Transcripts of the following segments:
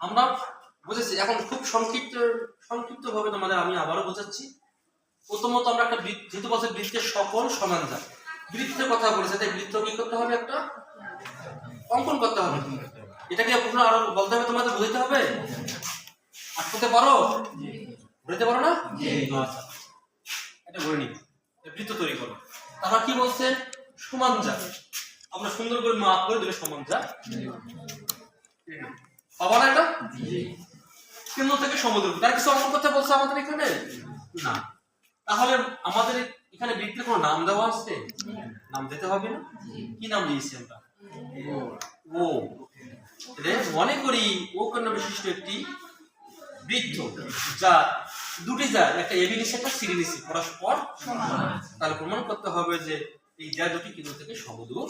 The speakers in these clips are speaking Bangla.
আমরা বুঝেছি। এখন খুব সংক্ষিপ্তভাবে তোমাদের আমি আবারও বোঝাচ্ছি। প্রথমত আমরা একটা যেহেতু বলছে বৃত্তের সকল সমান যায়, বৃত্তের কথা বলেছে, তাই বৃত্ত কি করতে হবে? একটা অঙ্কন করতে হবে। এটাকে পুরো আরো বলতে হবে, তোমাদের বুঝতে হবে। আটকাতে পারো? বুঝতে পারো না? আচ্ছা, এটা বলে নিই, বৃত্ত তৈরি করো। তারা কি বলছে? সমান যায়। আমরা সুন্দর করে মাপ করে দিলে সমান যায় পাবো না এটা? কেন্দ্র থেকে সমুদ্র তার কিছু অঙ্কন করতে বলছে আমাদের এখানে না। তাহলে আমাদের এখানে বৃত্তের কোনো নাম দেওয়া আছে? নাম দিতে হবে না? কি নাম দিয়েছি আমরা? ও। মনে করি ও কেন্দ্র বিশিষ্ট একটি বৃত্ত যা দুটি যায়, একটা এবি নিচে একটা সিডি নিচে পরস্পর সমান। তাহলে প্রমাণ করতে হবে যে এই যা দুটি কেন্দ্র থেকে সমদূর।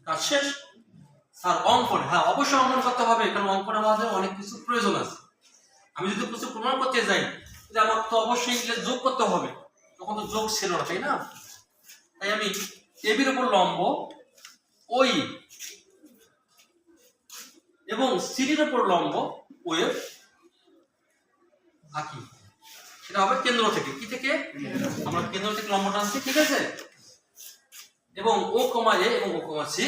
কাজ শেষ। স্যার অঙ্কন, হ্যাঁ অবশ্যই অঙ্কন করতে হবে, কারণ অঙ্কনে আমাদের অনেক কিছু প্রয়োজন আছে। আমি যদি কিছু প্রমাণ করতে যাই যে আমার তো অবশ্যই যোগ করতে হবে, তখন তো যোগ ছিল না, তাই না? তাই আমি এবির উপর লম্ব ওই এবং সিডির উপর লম্ব ওয়েভ আঁকি। সেটা হবে কেন্দ্র থেকে। কি থেকে? আমরা কেন্দ্র থেকে লম্ব টানছি, ঠিক আছে? এবং ও কমা এ এবং ও কমা সি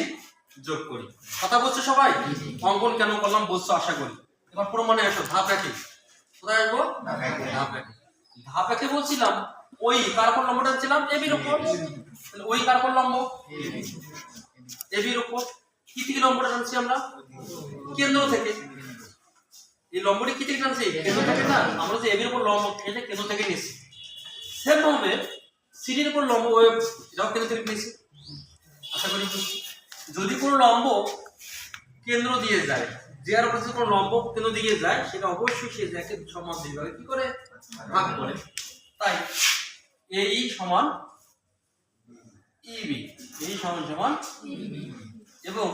যোগ করি। কথা বলছো সবাই? অঙ্কন কেন করলাম বলছো আশা করি। এবার প্রমাণে আসো। ধাপ একই। কোথায় আসবো? ধাপ একই। ধাপ একে বলছিলাম ওই কার উপর লম্ব টানছিলাম? এবির উপর। তাহলে ওই কার উপর লম্ব? এবির উপর। কি থেকে লম্বটা টানছি আমরা? কেন্দ্র থেকে। এই লম্বটি কি থেকে টানছি? কেন্দ্র থেকে না? আমরা যে এবির উপর লম্ব এটা কেন্দ্র থেকে নিয়েছি। সেম ভাবে সিডির উপর লম্ব ওয়েভ এটাও কেন্দ্র থেকে নিয়েছি। আশা করি যদি কোনো লম্ব কেন্দ্র দিয়ে যায়, যে আর উপরে কোনো লম্ব কেন্দ্র দিয়ে যায়, সেটা অবশ্যই সে যাকে সমান দুই ভাগে কি করে ভাগ করে। তাই এই সমান ইবি, এই সমান সমান এবং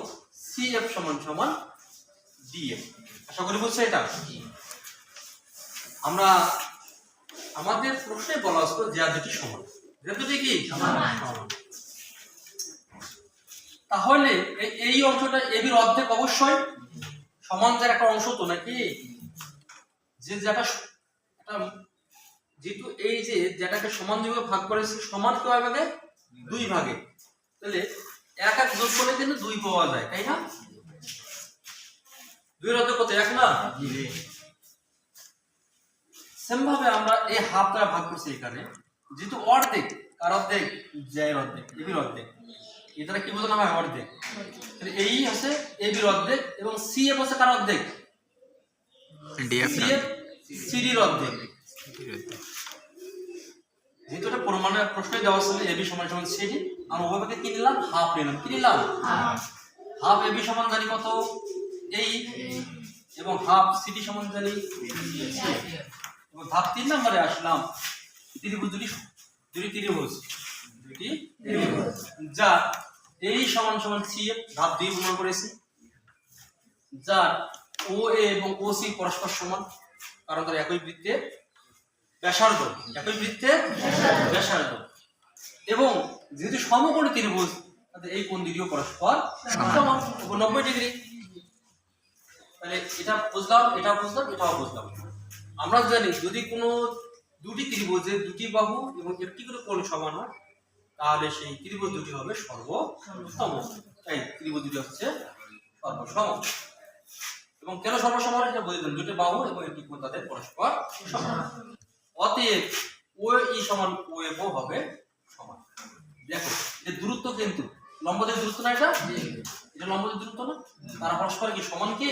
সিএফ সমান সমান ডিএফ। আশা করি বুঝছো এটা? আমরা আমাদের প্রশ্নে বলা হচ্ছে যে দুটি সমান, যে দুটি কি সমান। তাহলে এই অংশটা এবির অর্ধেক অবশ্যই সমান যার একটা অংশ তো নাকি? যে যেটা যেহেতু এই যে যেটাকে সমান দুই ভাগে ভাগ করেছে, সমান কয় ভাগে? দুই ভাগে। তাহলে এক এক যোগ করলে কিন্তু দুই পাওয়া যায়, তাই না? দুই এর অর্ধেক কত? এক না? সেম ভাবে আমরা এই হাফ দ্বারা ভাগ করছি এখানে, যেহেতু অর্ধেক, কার অর্ধেক? জয়ের অর্ধেক, এবির অর্ধেক। এই দ্বারা কি বোঝানো হয়? অর্ধেক। তাহলে এই হচ্ছে এবির অর্ধেক এবং সিএফ হচ্ছে কার অর্ধেক? ডিএফ সিডির অর্ধেক। যেহেতু এটা প্রমাণের প্রশ্নে দেওয়া ছিল এবি সমান সমান সিডি, আমরা উভয়কে কি নিলাম? হাফ নিলাম। কি নিলাম? হাফ এবি সমান জানি কত? এই, এবং হাফ সিডি সমান জানি। এবং ধাপ 3 নম্বরে আসলাম। ত্রিভুজ দুটি ত্রিভুজ যা এই সমান সমান সিএফ, ধাপ 2 প্রমাণ করেছি। যার ও এ এবং ও সি পরস্পর সমান, কারণ তারা একই বৃত্তের ব্যাসার্ধ, একই বৃত্তের ব্যাসার্ধ। এবং যেহেতু সমকোণী ত্রিভুজ, তাহলে এই কোণ দুটিও পরস্পর সমান, 90 ডিগ্রি। তাহলে এটা বুঝলাম, এটা বুঝলাম, এটাও বুঝলাম। আমরা জানি যদি কোনো দুটি ত্রিভুজের দুটি বাহু এবং একটি করে কোণ সমান হয়, তাহলে সেই ত্রিভুজ দুটি হবে সর্বসম। তাই ত্রিভুজ দুটি হচ্ছে সর্বসম। এবং কেন সর্বসম এটা বলে দিলাম, দুটি বাহু এবং একটি কোণ তাদের পরস্পর সমান। অতএব ও ই সমান ও এব হবে সমান। দেখো এর দূরত্ব কিন্তু লম্বদের দূরত্ব না, এটা লম্বদের দূরত্ব না, তারা পরস্পর কি সমান? কি